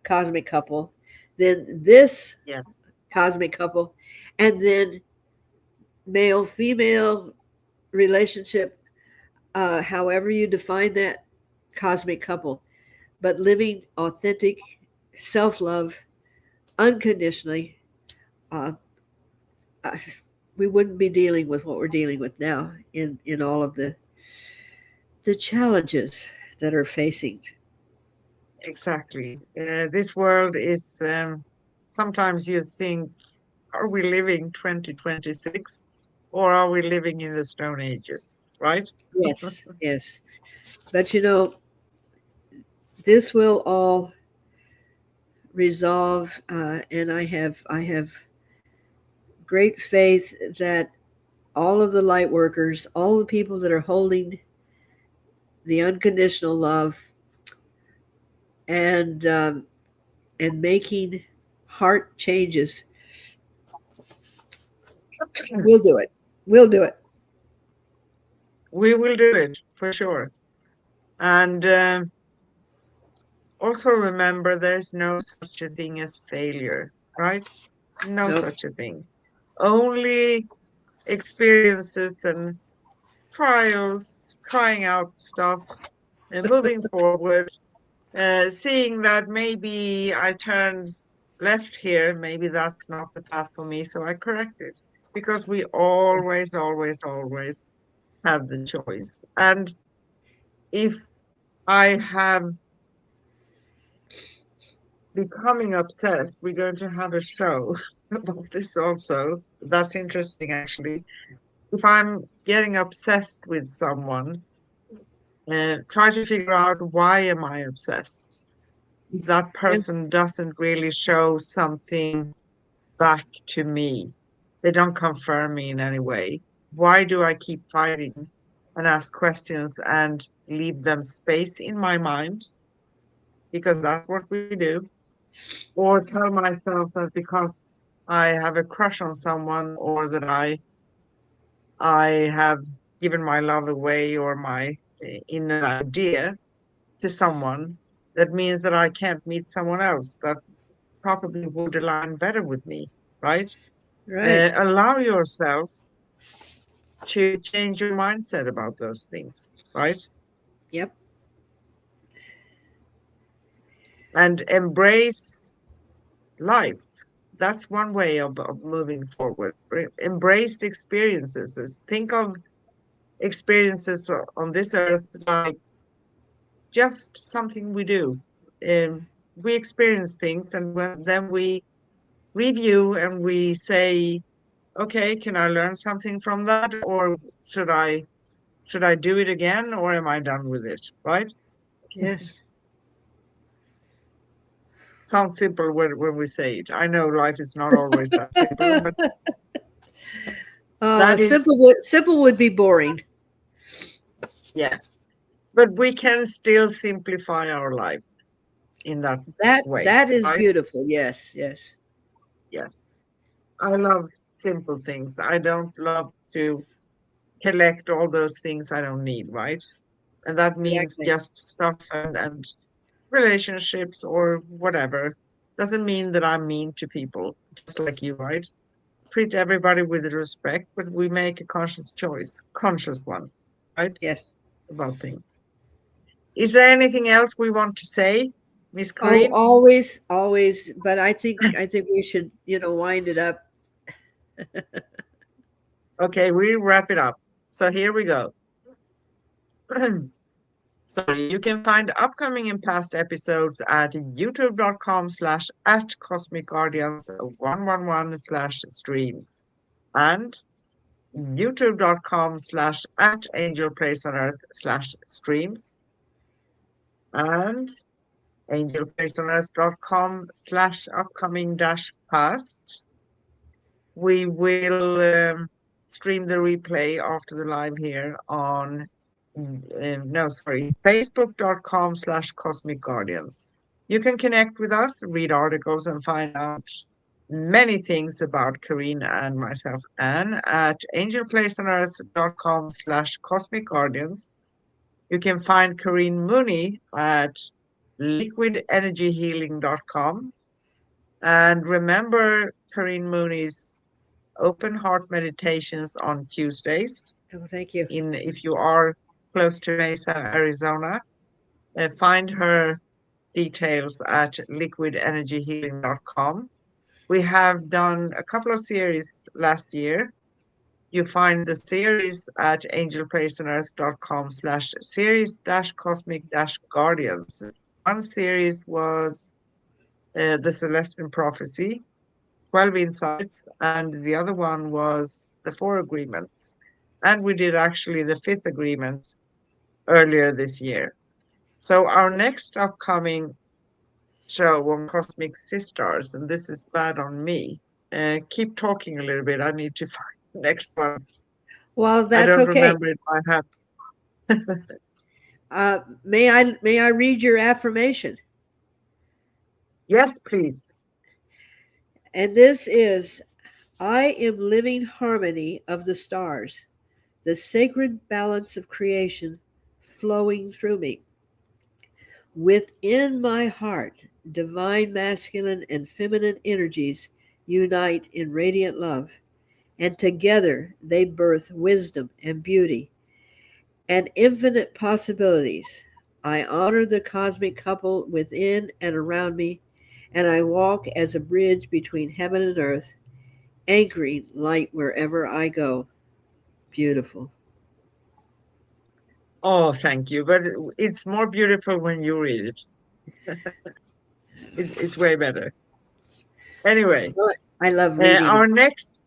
cosmic couple, then this Yes. cosmic couple, and then male female relationship, however you define that cosmic couple, but living authentic self love unconditionally. Uh, uh, we wouldn't be dealing with what we're dealing with now in all of the challenges that are facing. Exactly. This world is, sometimes you think, are we living 2026 or are we living in the Stone Ages, right? Yes, yes. But this will all resolve, and I have great faith that all of the light workers, all the people that are holding the unconditional love, and making heart changes, we'll do it. We'll do it. We will do it for sure. And also remember there's no such a thing as failure, right? No Nope. such a thing. Only experiences and trials, trying out stuff, and moving forward, seeing that maybe I turned left here, maybe that's not the path for me, so I correct it. Because we always, always, always have the choice. And if I have becoming obsessed, we're going to have a show about this also. That's interesting, actually. If I'm getting obsessed with someone, try to figure out why am I obsessed? If that Yeah. person doesn't really show something back to me, they don't confirm me in any way. Why do I keep fighting and ask questions and leave them space in my mind? Because that's what we do. Or tell myself that because I have a crush on someone or that I have given my love away or my in an idea to someone, that means that I can't meet someone else that probably would align better with me, right? Right. Allow yourself to change your mindset about those things, right? Yep. And embrace life. That's one way of moving forward. Embrace the experiences. Think of experiences on this earth like just something we do. We experience things and then we review and we say, okay, can I learn something from that? Or should I should I do it again or am I done with it? Right? Yes. Sounds simple when we say it. I know life is not always that simple, but Oh, that is, simple would be boring. yeah. But we can still simplify our life in that way, That is right? beautiful. Yes. Yes. Yes. I love simple things. I don't love to collect all those things I don't need, right? And that means Exactly. just stuff and relationships or whatever. Doesn't mean that I'm mean to people, just like you, right? Treat everybody with respect, but we make a conscious choice, conscious one, right? Yes. About things. Is there anything else we want to say, Miss Oh, Corinne? always, always. But I think we should, wind it up. Okay, we wrap it up. So here we go. Sorry, you can find upcoming and past episodes at youtube.com/ at Cosmic Guardians 111 slash streams and youtube.com/ at Angel Place on Earth slash streams and angelplaceonearth.com/ upcoming dash past. We will stream the replay after the live here on, no, sorry, facebook.com/ Cosmic Guardians. You can connect with us, read articles, and find out many things about Karina and myself, Anne, at angelplaceonearth.com/ Cosmic Guardians. You can find Karine Mooney at liquidenergyhealing.com. And remember Karine Mooney's open heart meditations on Tuesdays. Oh, thank you. In if you are close to Mesa, Arizona, find her details at liquidenergyhealing.com. We have done a couple of series last year. You find the series at angelplaceonearth.com/series cosmic guardians. One series was the Celestial Prophecy, 12 Insights, and the other one was the Four Agreements. And we did actually the fifth agreement earlier this year. So our next upcoming show on Cosmic Sis-Stars, and this is bad on me. Keep talking a little bit. I need to find the next one. Well, I that's don't okay. remember it by heart. May I read your affirmation? Yes, please. And this is, I am living harmony of the stars, the sacred balance of creation flowing through me. Within my heart, divine masculine and feminine energies unite in radiant love, and together they birth wisdom and beauty and infinite possibilities. I honor the cosmic couple within and around me, and I walk as a bridge between heaven and earth, anchoring light wherever I go. Beautiful. Oh, thank you. But it's more beautiful when you read it. It's way better. Anyway, Well, I love uh, reading. our next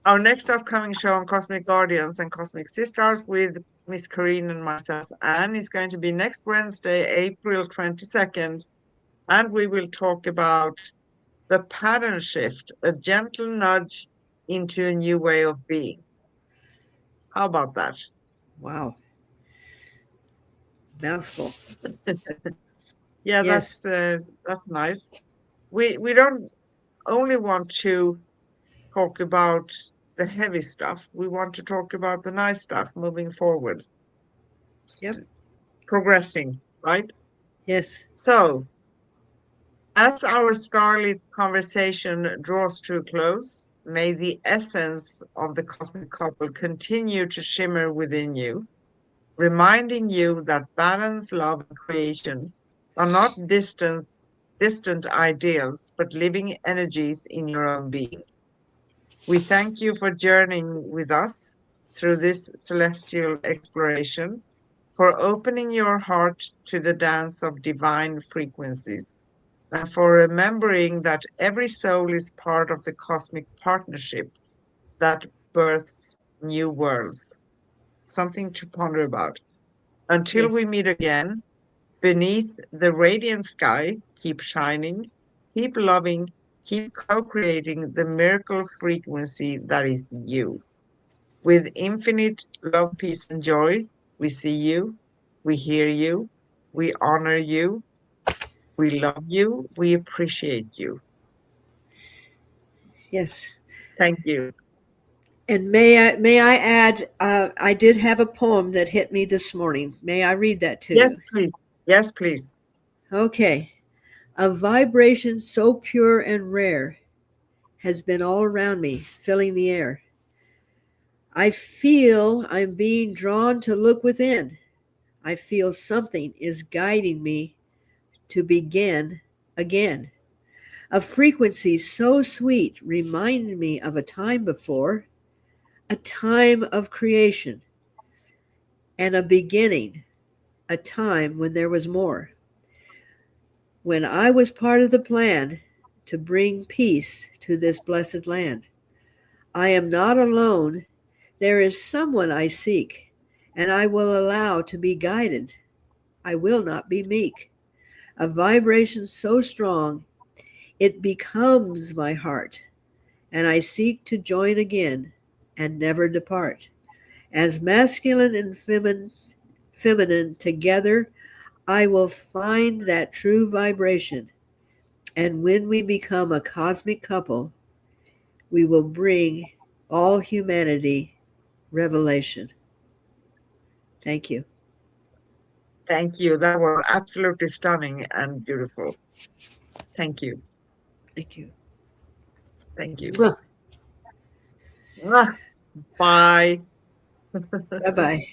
our next upcoming show on Cosmic Guardians and Cosmic Sisters with Miss Corrine and myself, Anne, is going to be next Wednesday, April 22nd, and we will talk about the pattern shift, a gentle nudge into a new way of being. How about that? Wow. Mouthful. Yeah, Yes. that's nice. We don't only want to talk about the heavy stuff. We want to talk about the nice stuff moving forward, Yep. progressing, right? Yes. So, as our starlit conversation draws to a close, may the essence of the cosmic couple continue to shimmer within you, reminding you that balance, love, and creation are not distant ideals, but living energies in your own being. We thank you for journeying with us through this celestial exploration, for opening your heart to the dance of divine frequencies, and for remembering that every soul is part of the cosmic partnership that births new worlds. Something to ponder about. Until we Yes. meet again, beneath the radiant sky, keep shining, keep loving, keep co creating the miracle frequency that is you. With infinite love, peace, and joy, we see you, we hear you, we honor you, we love you, we appreciate you. Yes. Thank you. And may I add, I did have a poem that hit me this morning. May I read that to Yes, you? please. Yes, please. Okay. A vibration so pure and rare has been all around me, filling the air. I feel I'm being drawn to look within. I feel something is guiding me to begin again. A frequency so sweet reminded me of a time before, a time of creation, and a beginning, a time when there was more. When I was part of the plan to bring peace to this blessed land. I am not alone. There is someone I seek, and I will allow to be guided. I will not be meek. A vibration so strong, it becomes my heart, and I seek to join again and never depart. As masculine and feminine together, I will find that true vibration. And when we become a cosmic couple, we will bring all humanity revelation. Thank you. Thank you. That was absolutely stunning and beautiful. Thank you. Thank you. Thank you. Bye Mwah. Bye. bye.